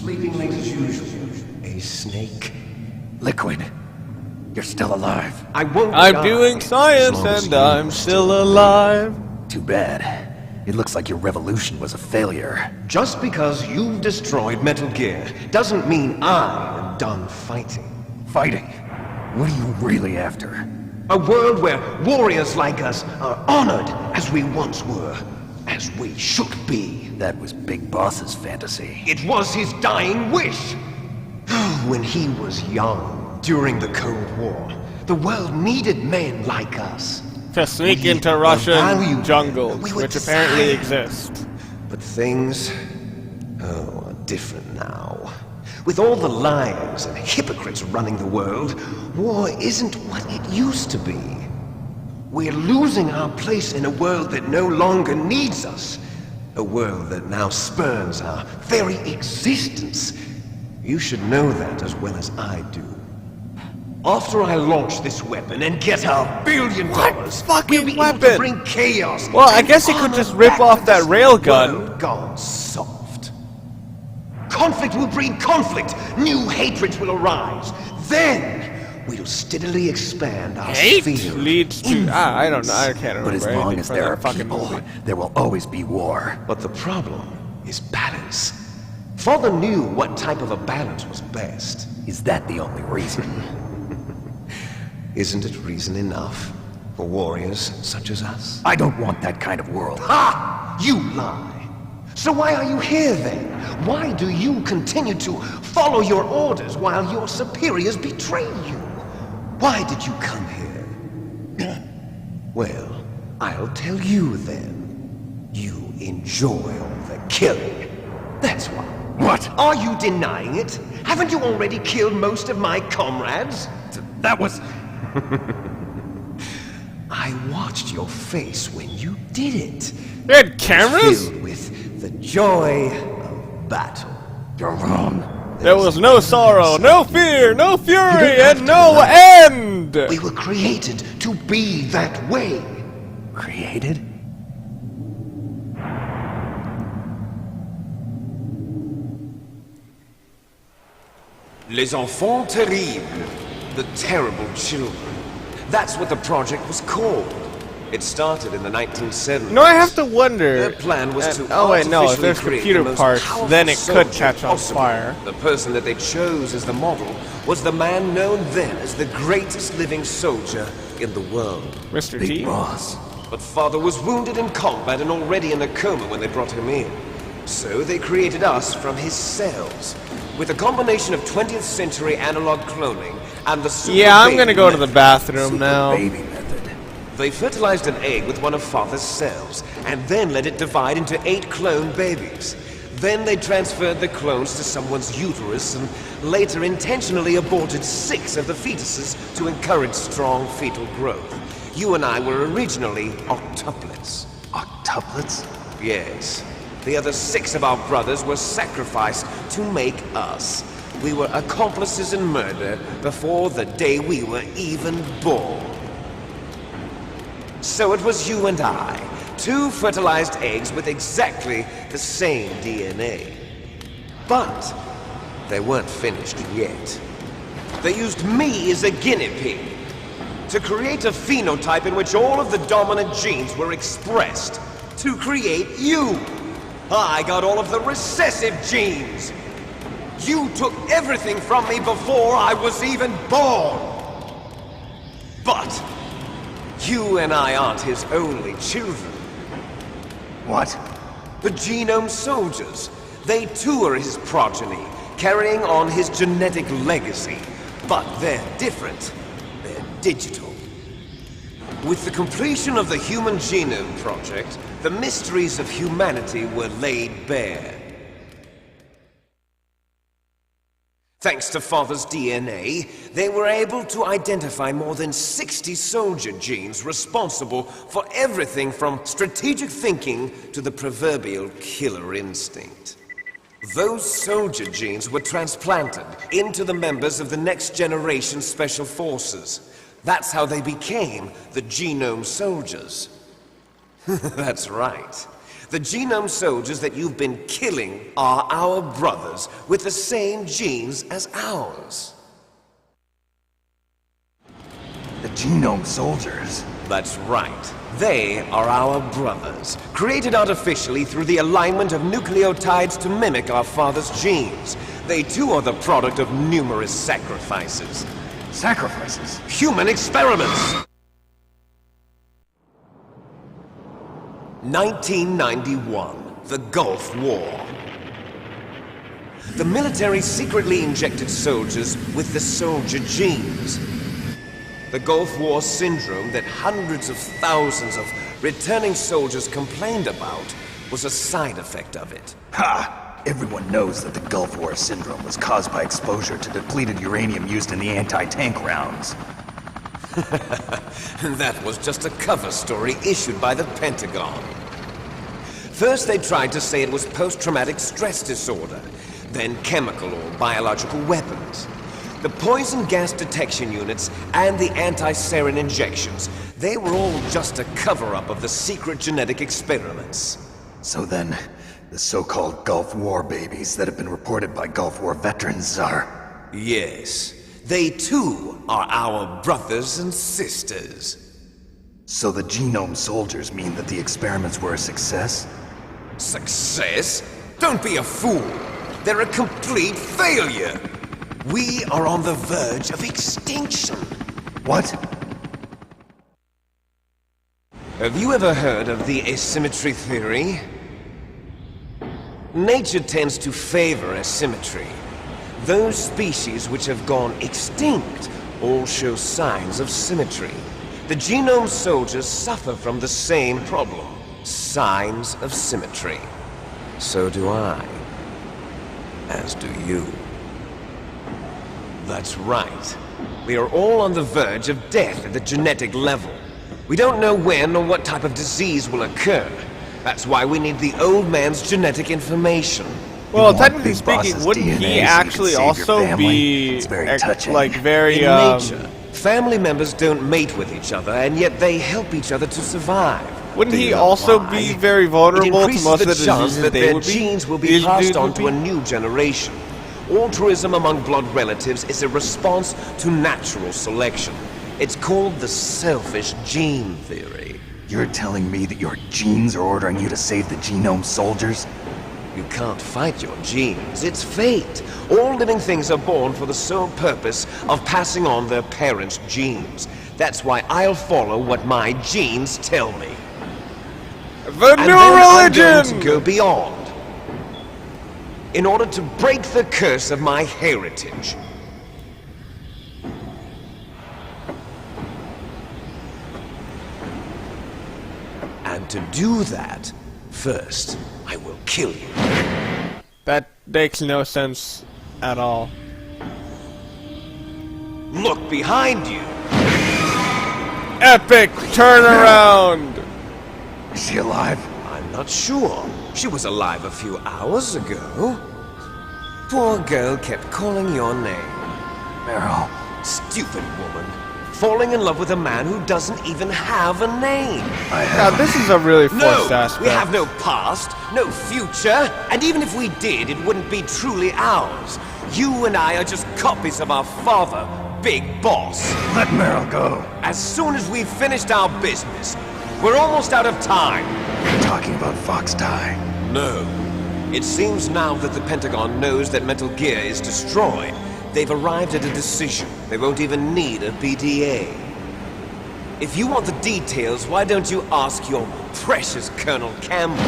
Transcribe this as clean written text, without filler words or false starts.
Sleeping late as usual. A snake. Liquid. You're still alive. I won't die. I'm doing science and I'm still alive. Too bad. It looks like your revolution was a failure. Just because you've destroyed Metal Gear doesn't mean I am done fighting. Fighting? What are you really after? A world where warriors like us are honored as we once were. As we should be. That was Big Boss's fantasy. It was his dying wish. When he was young, during the Cold War, the world needed men like us. To sneak into Russian jungles, which apparently exist. But things, are different now. With all the liars and hypocrites running the world, war isn't what it used to be. We're losing our place in a world that no longer needs us. A world that now spurns our very existence. You should know that as well as I do. After I launch this weapon and get our $1 billion, fucking we'll be weapon? able to bring chaos. Well, I guess he could just rip off that railgun. Gone soft. Conflict will breed conflict. New hatreds will arise. Then we'll steadily expand our Hate sphere. leads to I don't know. I can't remember. But as long as there are people, movie. there will always be war. But the problem is balance. Father knew what type of a balance was best. Is that the only reason? Isn't it reason enough for warriors such as us? I don't want that kind of world. Ha! You lie! So why are you here then? Why do you continue to follow your orders while your superiors betray you? Why did you come here? Well, I'll tell you then. You enjoy all the killing. That's why. What? Are you denying it? Haven't you already killed most of my comrades? That was... I watched your face when you did it. They had cameras? Filled with the joy of battle. You're wrong. There was no sorrow, no fear, no fury, and no end! We were created to be that way. Created? Les enfants terribles. The terrible children. That's what the project was called. It started in the 1970s. No, I have to wonder. Their plan was to oh wait, no, if there's create computer the most parts, powerful then it could soldier catch on possible. fire. The person that they chose as the model was the man known then as the greatest living soldier in the world. Mr. Big T? Boss. But father was wounded in combat and already in a coma when they brought him in. So they created us from his cells. With a combination of 20th century analog cloning and the super Yeah, I'm baby gonna go to the method. bathroom Super now. baby method. They fertilized an egg with one of father's cells, and then let it divide into 8 clone babies. Then they transferred the clones to someone's uterus and later intentionally aborted 6 of the fetuses to encourage strong fetal growth. You and I were originally octuplets. Octuplets? Yes. The other 6 of our brothers were sacrificed to make us. We were accomplices in murder before the day we were even born. So it was you and I, 2 fertilized eggs with exactly the same DNA. But they weren't finished yet. They used me as a guinea pig to create a phenotype in which all of the dominant genes were expressed to create you. I got all of the recessive genes. You took everything from me before I was even born. But you and I aren't his only children. What? The genome soldiers. They too are his progeny, carrying on his genetic legacy. But they're different. They're digital. With the completion of the Human Genome Project, the mysteries of humanity were laid bare. Thanks to Father's DNA, they were able to identify more than 60 soldier genes responsible for everything from strategic thinking to the proverbial killer instinct. Those soldier genes were transplanted into the members of the next generation special forces. That's how they became the genome soldiers. That's right. The genome soldiers that you've been killing are our brothers with the same genes as ours. The genome soldiers? That's right. They are our brothers, created artificially through the alignment of nucleotides to mimic our father's genes. They too are the product of numerous sacrifices. Sacrifices? Human experiments! 1991, the Gulf War. The military secretly injected soldiers with the soldier genes. The Gulf War syndrome that hundreds of thousands of returning soldiers complained about was a side effect of it. Ha! Everyone knows that the Gulf War syndrome was caused by exposure to depleted uranium used in the anti-tank rounds. That was just a cover story issued by the Pentagon. First they tried to say it was post-traumatic stress disorder, then chemical or biological weapons. The poison gas detection units and the anti-sarin injections, they were all just a cover-up of the secret genetic experiments. So then, the so-called Gulf War babies that have been reported by Gulf War veterans are... Yes, they too are our brothers and sisters. So the genome soldiers mean that the experiments were a success? Success? Don't be a fool! They're a complete failure! We are on the verge of extinction. What? Have you ever heard of the asymmetry theory? Nature tends to favor asymmetry. Those species which have gone extinct all show signs of symmetry. The genome soldiers suffer from the same problem. Signs of symmetry. So do I. As do you. That's right. We are all on the verge of death at the genetic level. We don't know when or what type of disease will occur. That's why we need the old man's genetic information. Well, technically speaking, wouldn't he actually also be like very In nature, family members don't mate with each other, and yet they help each other to survive. Wouldn't Do you he know also why? be very vulnerable to It most of the increases the chance diseases that they their would be? genes will be These passed dudes on would to be? a new generation. Altruism among blood relatives is a response to natural selection. It's called the selfish gene theory. You're telling me that your genes are ordering you to save the genome soldiers? You can't fight your genes. It's fate. All living things are born for the sole purpose of passing on their parents' genes. That's why I'll follow what my genes tell me. The And new then religion! I'm going to go beyond. In order to break the curse of my heritage. And to do that, first, I will kill you. That makes no sense at all. Look behind you! Epic turnaround! Is she alive? I'm not sure. She was alive a few hours ago. Poor girl kept calling your name. Meryl. Stupid woman. Falling in love with a man who doesn't even have a name. I Now, have... this is a really No, forced aspect. we have no past, no future, and even if we did, it wouldn't be truly ours. You and I are just copies of our father, Big Boss. Let Meryl go. As soon as we've finished our business, we're almost out of time. You're talking about Fox Die. No. It seems now that the Pentagon knows that Metal Gear is destroyed. They've arrived at a decision. They won't even need a PDA. If you want the details, why don't you ask your precious Colonel Campbell?